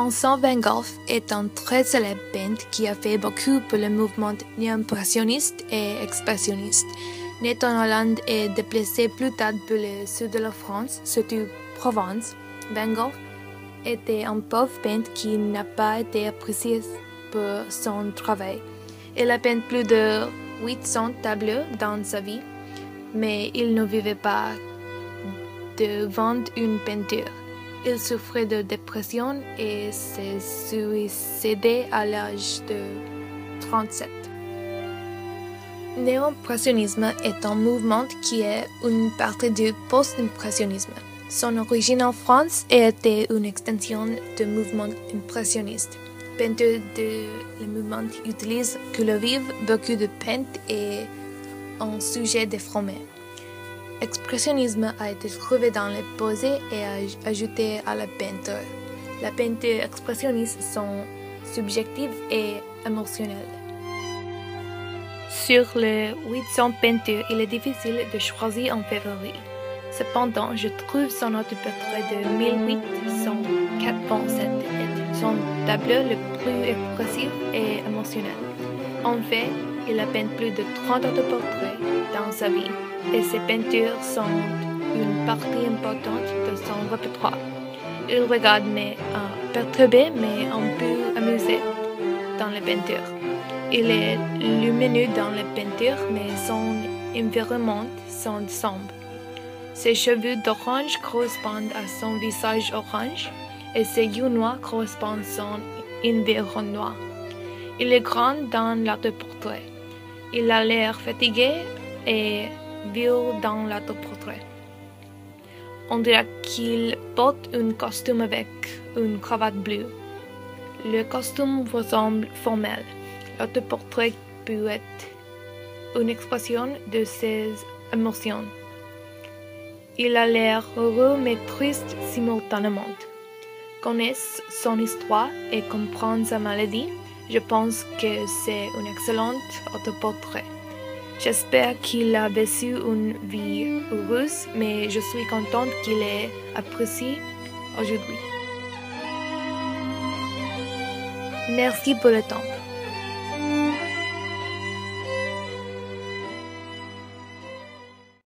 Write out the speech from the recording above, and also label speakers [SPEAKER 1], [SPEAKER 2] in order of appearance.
[SPEAKER 1] Vincent Van Gogh est un très célèbre peintre qui a fait beaucoup pour le mouvement néo-impressionniste et expressionniste. Né en Hollande et déplacé plus tard pour le sud de la France, surtout Provence, Van Gogh était un pauvre peintre qui n'a pas été apprécié pour son travail. Il a peint plus de 800 tableaux dans sa vie, mais il ne vivait pas de vendre une peinture. Il souffrait de dépression et s'est suicidé à l'âge de 37. Néo-impressionnisme est un mouvement qui est une partie du post-impressionnisme. Son origine en France était une extension du mouvement impressionniste. Peinteurs de le mouvement utilisent couleur vive, beaucoup de peintes et un sujet déformé. L'expressionnisme a été trouvé dans les posés et ajouté à la peinture. La peinture expressionniste sont subjectives et émotionnelles. Sur les 800 peintures, il est difficile de choisir un favori. Cependant, je trouve son autoportrait de 1887 est son tableau le plus expressif et émotionnel. En fait, il a peint plus de 30 autoportraits dans sa vie et ses peintures sont une partie importante de son répertoire. Il regarde perturbé mais un peu amusé dans les peintures. Il est lumineux dans les peintures mais son environnement sont sombres. Ses cheveux d'orange correspondent à son visage orange et ses yeux noirs correspondent à son environnement noir. Il est grand dans l'autoportrait. Il a l'air fatigué et vieux dans l'autoportrait. On dirait qu'il porte un costume avec une cravate bleue. Le costume ressemble formel. L'autoportrait peut être une expression de ses émotions. Il a l'air heureux mais triste simultanément. Connaissant son histoire et comprendre sa maladie, je pense que c'est un excellent autoportrait. J'espère qu'il a vécu une vie heureuse, mais je suis contente qu'il ait apprécié aujourd'hui. Merci pour le temps.